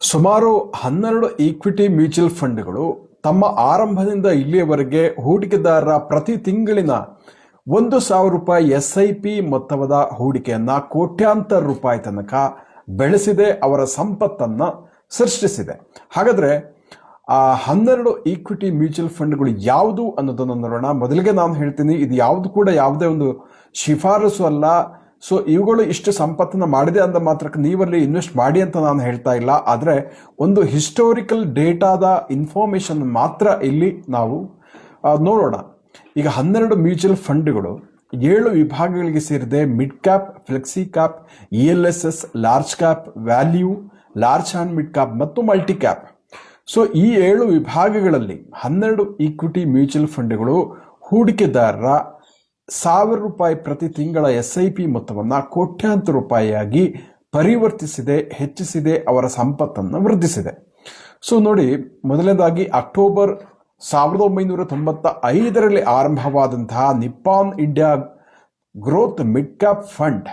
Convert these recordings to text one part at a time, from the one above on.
ಸುಮಾರು 12 equity mutual ಫಂಡ್ಗಳು ತಮ್ಮ ಆರಂಭದಿಂದ ಇಲ್ಲಿಯವರೆಗೆ ಹೂಡಿಕೆದಾರರ ಪ್ರತಿ ತಿಂಗಳಿನ ₹1,000 SIP ಮೊತ್ತದ ಹೂಡಿಕೆಯನ್ನ ಕೋಟ್ಯಾಂತರ ರೂಪಾಯಿ ತನಕ ಬೆಳೆಸಿದೆ, ಅವರ ಸಂಪತ್ತನ್ನ ಸೃಷ್ಟಿಸಿದೆ. ಹಾಗಾದ್ರೆ ಆ 12 ಈಕ್ವಿಟಿ ಮ್ಯೂಚುವಲ್ ಫಂಡ್ಗಳು ಯಾವುದು ಅನ್ನೋದನ್ನು ನೋಡೋಣ. ಮೊದಲಿಗೆ ನಾನು ಹೇಳ್ತೀನಿ, ಇದು ಯಾವುದು ಕೂಡ ಯಾವುದೇ ಒಂದು ಶಿಫಾರಸು ಅಲ್ಲ. ಸೊ ಇವುಗಳು ಇಷ್ಟು ಸಂಪತ್ತನ್ನ ಮಾಡಿದೆ ಅಂದ ಮಾತ್ರಕ್ಕೆ ನೀವಲ್ಲಿ ಇನ್ವೆಸ್ಟ್ ಮಾಡಿ ಅಂತ ನಾನು ಹೇಳ್ತಾ ಇಲ್ಲ. ಆದರೆ ಒಂದು ಹಿಸ್ಟೋರಿಕಲ್ ಡೇಟಾದ ಇನ್ಫಾರ್ಮೇಶನ್ ಮಾತ್ರ ಇಲ್ಲಿ ನಾವು ನೋಡೋಣ. ಈಗ 12 ಮ್ಯೂಚುವಲ್ ಫಂಡ್ಗಳು 7 ವಿಭಾಗಗಳಿಗೆ ಸೇರಿದೆ. Mid cap, flexi cap, ELSS, large cap, value, large and mid cap ಮತ್ತು ಮಲ್ಟಿ ಕ್ಯಾಪ್. ಸೊ ಈ 7 ವಿಭಾಗಗಳಲ್ಲಿ 12 ಈಕ್ವಿಟಿ ಮ್ಯೂಚುವಲ್ ಫಂಡ್ಗಳು ಹೂಡಿಕೆದಾರರ ₹1,000 ಪ್ರತಿ ತಿಂಗಳ SIP ಮೊತ್ತವನ್ನು ಕೋಟ್ಯಾಂತರ ರೂಪಾಯಿಯಾಗಿ ಪರಿವರ್ತಿಸಿದೆ, ಹೆಚ್ಚಿಸಿದೆ, ಅವರ ಸಂಪತ್ತನ್ನು ವೃದ್ಧಿಸಿದೆ. ಸೊ ನೋಡಿ, ಮೊದಲನೇದಾಗಿ ಅಕ್ಟೋಬರ್ 1995ರಲ್ಲಿ ಆರಂಭವಾದಂತಹ Nippon India growth mid cap fund,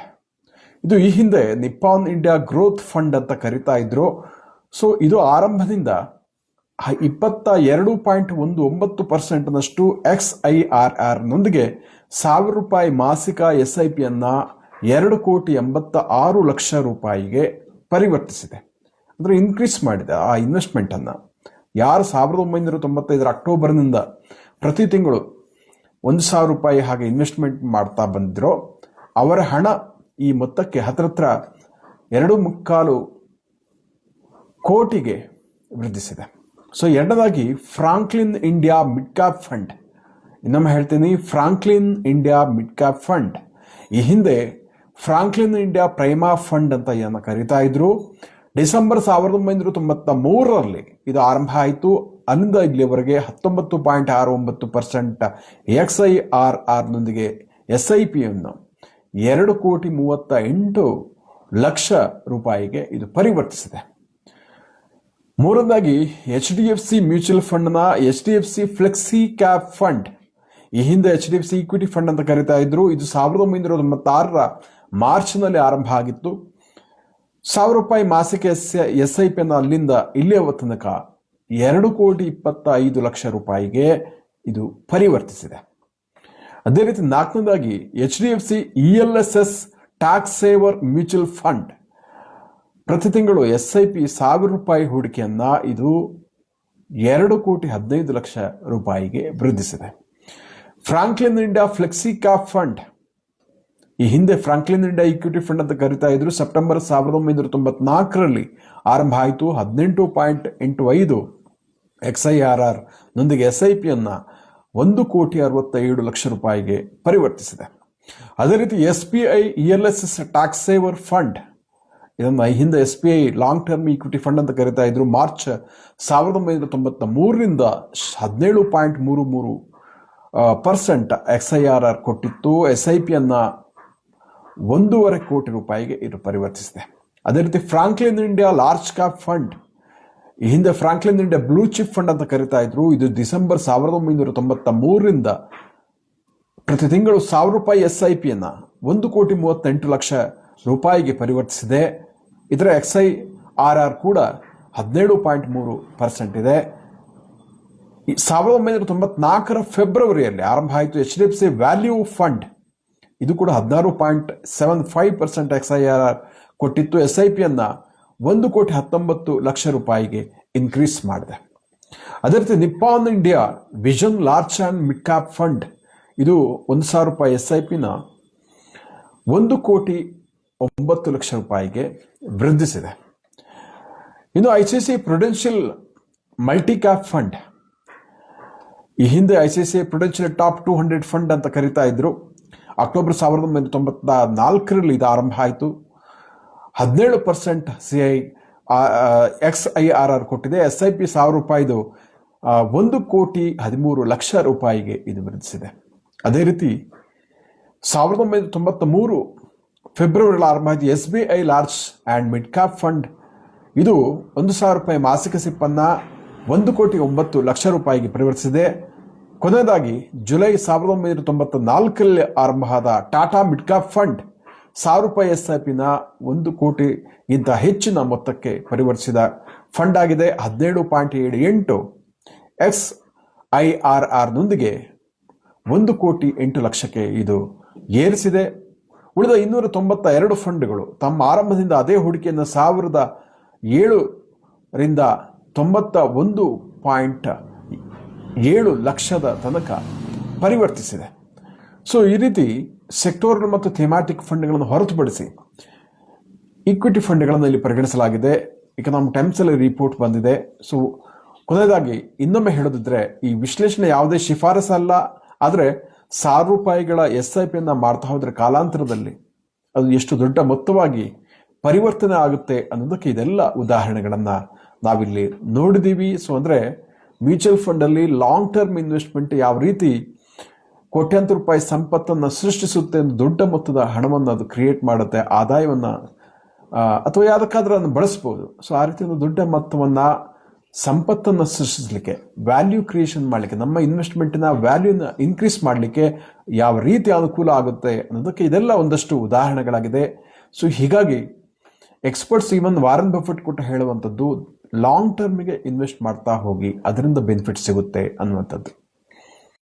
ಇದು ಈ ಹಿಂದೆ ನಿಪ್ಪಾನ್ ಇಂಡಿಯಾ ಗ್ರೋತ್ ಫಂಡ್ ಅಂತ ಕರಿತಾ ಇದ್ರು. ಸೊ ಇದು ಆರಂಭದಿಂದ 22.19% XIRR ನೊಂದಿಗೆ ₹1,000 ಮಾಸಿಕ SIP ಅನ್ನ ₹2,86,00,000 ಪರಿವರ್ತಿಸಿದೆ. ಅಂದ್ರೆ ಇನ್ಕ್ರೀಸ್ ಮಾಡಿದೆ ಆ ಇನ್ವೆಸ್ಟ್ಮೆಂಟ್ ಅನ್ನ. ಯಾರು 1995 ಅಕ್ಟೋಬರ್ನಿಂದ ಪ್ರತಿ ತಿಂಗಳು ₹1,000 ಹಾಗೆ ಇನ್ವೆಸ್ಟ್ಮೆಂಟ್ ಮಾಡ್ತಾ ಬಂದಿರೋ ಅವರ ಹಣ ಈ ಮೊತ್ತಕ್ಕೆ ಹತ್ರ 2.25 ಕೋಟಿಗೆ ವೃದ್ಧಿಸಿದೆ. ಸೊ ಎರಡನೇದಾಗಿ Franklin India mid cap fund. ಇನ್ನೊಮ್ಮೆ ಹೇಳ್ತೀನಿ, Franklin India mid cap fund. ಈ ಹಿಂದೆ ಫ್ರಾಂಕ್ಲಿನ್ ಇಂಡಿಯಾ ಪ್ರೈಮಾ ಫಂಡ್ ಅಂತ ಇದನ್ನು ಕರೀತಾ ಇದ್ರು. ಡಿಸೆಂಬರ್ 1993ರಲ್ಲಿ ಇದು ಆರಂಭ ಆಯಿತು. ಅಲ್ಲಿಂದ ಇಲ್ಲಿವರೆಗೆ 19.69% XIRR ನೊಂದಿಗೆ SIP ಅನ್ನು ₹2,38,00,000 ಇದು ಪರಿವರ್ತಿಸಿದೆ. ಮೂರನೇದಾಗಿ HDFC ಮ್ಯೂಚುವಲ್ ಫಂಡ್ನ HDFC ಫ್ಲೆಕ್ಸಿ ಕ್ಯಾಪ್ ಫಂಡ್. ಈ ಹಿಂದೆ HDFC ಈಕ್ವಿಟಿ ಫಂಡ್ ಅಂತ ಕರೀತಾ ಇದ್ರು. ಇದು 1996ರ ಮಾರ್ಚ್ನಲ್ಲಿ ಆರಂಭ ಆಗಿತ್ತು. ₹1,000 ಮಾಸಿಕ SIP ಅನ್ನು ಅಲ್ಲಿಂದ ಇಲ್ಲಿಯ ತನಕ ₹2,25,00,000 ಇದು ಪರಿವರ್ತಿಸಿದೆ. ಅದೇ ರೀತಿ ನಾಲ್ಕನೇದಾಗಿ HDFC ELSS tax saver mutual fund. ಪ್ರತಿ ತಿಂಗಳು SIP ₹1,000 ಹೂಡಿಕೆಯನ್ನ ಇದು ₹2,15,00,000 ವೃದ್ಧಿಸಿದೆ. Franklin India flexi cap fund, ಈ ಹಿಂದೆ ಫ್ರಾಂಕ್ಲಿನ್ ಇಂಡಿಯಾ ಈಕ್ವಿಟಿ ಫಂಡ್ ಅಂತ ಕರಿತಾ ಇದ್ರು. ಸೆಪ್ಟೆಂಬರ್ 1994ರಲ್ಲಿ ಆರಂಭ ಆಯಿತು. 18.85 XIRR ನೊಂದಿಗೆ SIP ಅನ್ನ ₹1,67,00,000 ಪರಿವರ್ತಿಸಿದೆ. ಅದೇ ರೀತಿ SBI ELSS tax saver fund, ಇದನ್ನು ಈ ಹಿಂದೆ SBI long term equity fund ಅಂತ ಕರಿತಾ ಇದ್ರು. ಮಾರ್ಚ್ 1993ರಿಂದ 17.33% XIRR ಕೊಟ್ಟಿತ್ತು. SIP ಅನ್ನ ₹1.25 ಕೋಟಿ ಇದು ಪರಿವರ್ತಿಸಿದೆ. ಅದೇ ರೀತಿ Franklin India large cap fund, ಈ ಹಿಂದೆ Franklin India blue chip fund ಅಂತ ಕರಿತಾ ಇದ್ರು. ಇದು ಡಿಸೆಂಬರ್ 1993ರಿಂದ ಪ್ರತಿ ತಿಂಗಳು ₹1,000 SIP ಅನ್ನ ₹1,38,00,000 ಪರಿವರ್ತಿಸಿದೆ. ಇದರ XIRR ಕೂಡ 17.3% ಇದೆ. 1994ರ ಫೆಬ್ರವರಿಯಲ್ಲಿ ಆರಂಭ ಆಯಿತು HDFC ವ್ಯಾಲ್ಯೂ ಫಂಡ್. ಇದು ಕೂಡ 16.75% XIRR ಕೊಟ್ಟಿತ್ತು. SIP ಅನ್ನ ₹1,19,00,000 ಇನ್ಕ್ರೀಸ್ ಮಾಡಿದೆ. ಅದೇ ರೀತಿ Nippon India vision large and mid cap fund, ಇದು ₹1,000 SIP ನ ₹1,09,00,000 ವೃದ್ಧಿಸಿದೆ. ಇನ್ನು ICICI Prudential multi cap fund, ಈ ಹಿಂದೆ ICICI ಪ್ರುಡೆನ್ಷಿಯಲ್ ಟಾಪ್ 200 ಫಂಡ್ ಅಂತ ಕರಿತಾ ಇದ್ರು. ಅಕ್ಟೋಬರ್ 1994ರಲ್ಲಿ ಇದು ಆರಂಭ ಆಯಿತು. 17% XIRR ಕೊಟ್ಟಿದೆ. SIP ₹1,000 ₹1,13,00,000 ಇದು ವೃದ್ಧಿಸಿದೆ. ಅದೇ ರೀತಿ 1993 ಫೆಬ್ರವರಿಯಲ್ಲಿ ಆರಂಭ ಆಯಿತು SBI large and mid cap fund. ಇದು ₹1,000 ಮಾಸಿಕ SIP ಅನ್ನ ₹1,09,00,000 ಪರಿವರ್ತಿಸಿದೆ. ಕೊನೆಯದಾಗಿ ಜುಲೈ 1994ರಲ್ಲಿ ಆರಂಭ ಆದ Tata mid cap fund ₹1,000 SIP ನ 1 ಕೋಟಿಗಿಂತ ಹೆಚ್ಚಿನ ಮೊತ್ತಕ್ಕೆ ಪರಿವರ್ತಿಸಿದ ಫಂಡ್ ಆಗಿದೆ 17.78 XIRRನೊಂದಿಗೆ 1,08,00,000ಕ್ಕೆ ಇದು ಏರಿಸಿದೆ. ಉಳಿದ 292 ಫಂಡ್ಗಳು ತಮ್ಮ ಆರಂಭದಿಂದ ಅದೇ ಹೂಡಿಕೆಯನ್ನು 1,007ರಿಂದ 91.7 ಲಕ್ಷದ ತನಕ ಪರಿವರ್ತಿಸಿದೆ. ಸೊ ಈ ರೀತಿ ಸೆಕ್ಟೋರಲ್ ಮತ್ತು ಥೆಮ್ಯಾಟಿಕ್ ಫಂಡ್ಗಳನ್ನು ಹೊರತುಪಡಿಸಿ ಈಕ್ವಿಟಿ ಫಂಡ್ಗಳನ್ನು ಇಲ್ಲಿ ಪರಿಗಣಿಸಲಾಗಿದೆ. ಎಕನಾಮಿಕ್ ಟೈಮ್ಸ್ ಅಲ್ಲಿ ರಿಪೋರ್ಟ್ ಬಂದಿದೆ. ಸೊ ಕೊನೆಯದಾಗಿ ಇನ್ನೊಮ್ಮೆ ಹೇಳೋದಿದ್ರೆ, ಈ ವಿಶ್ಲೇಷಣೆ ಯಾವುದೇ ಶಿಫಾರಸು ಅಲ್ಲ. ಆದರೆ ₹1,000 SIPಯನ್ನ ಮಾಡ್ತಾ ಹೋದ್ರೆ ಕಾಲಾಂತರದಲ್ಲಿ ಅದು ಎಷ್ಟು ದೊಡ್ಡ ಮೊತ್ತವಾಗಿ ಪರಿವರ್ತನೆ ಆಗುತ್ತೆ ಅನ್ನೋದಕ್ಕೆ ಇದೆಲ್ಲ ಉದಾಹರಣೆಗಳನ್ನ ನಾವಿಲ್ಲಿ ನೋಡಿದೀವಿ. ಸೊ ಅಂದ್ರೆ ಮ್ಯೂಚುವಲ್ ಫಂಡ್ ಅಲ್ಲಿ ಲಾಂಗ್ ಟರ್ಮ್ ಇನ್ವೆಸ್ಟ್ಮೆಂಟ್ ಯಾವ ರೀತಿ ಕೋಟ್ಯಾಂತರ ರೂಪಾಯಿ ಸಂಪತ್ತನ್ನು ಸೃಷ್ಟಿಸುತ್ತೆ, ದೊಡ್ಡ ಮೊತ್ತದ ಹಣವನ್ನು ಅದು ಕ್ರಿಯೇಟ್ ಮಾಡುತ್ತೆ, ಆದಾಯವನ್ನ ಅಥವಾ ಯಾವುದಕ್ಕಾದ್ರೂ ಅದನ್ನು ಬಳಸ್ಬೋದು. ಸೊ ಆ ರೀತಿ ಒಂದು ದೊಡ್ಡ ಮೊತ್ತವನ್ನ ಸಂಪತ್ತನ್ನು ಸೃಷ್ಟಿಸಲಿಕ್ಕೆ, ವ್ಯಾಲ್ಯೂ ಕ್ರಿಯೇಷನ್ ಮಾಡಲಿಕ್ಕೆ, ನಮ್ಮ ಇನ್ವೆಸ್ಟ್ಮೆಂಟಿನ ವ್ಯಾಲ್ಯೂನ ಇನ್ಕ್ರೀಸ್ ಮಾಡಲಿಕ್ಕೆ ಯಾವ ರೀತಿ ಅನುಕೂಲ ಆಗುತ್ತೆ ಅನ್ನೋದಕ್ಕೆ ಇದೆಲ್ಲ ಒಂದಷ್ಟು ಉದಾಹರಣೆಗಳಾಗಿದೆ. ಸೊ ಹೀಗಾಗಿ ಎಕ್ಸ್ಪರ್ಟ್ಸ್ ಈವನ್ ವಾರನ್ ಬಫೆಟ್ ಕೊಟ್ಟು ಹೇಳುವಂಥದ್ದು ಲಾಂಗ್ ಟರ್ಮ್ಗೆ ಇನ್ವೆಸ್ಟ್ ಮಾಡ್ತಾ ಹೋಗಿ, ಅದರಿಂದ ಬೆನಿಫಿಟ್ ಸಿಗುತ್ತೆ ಅನ್ನುವಂಥದ್ದು.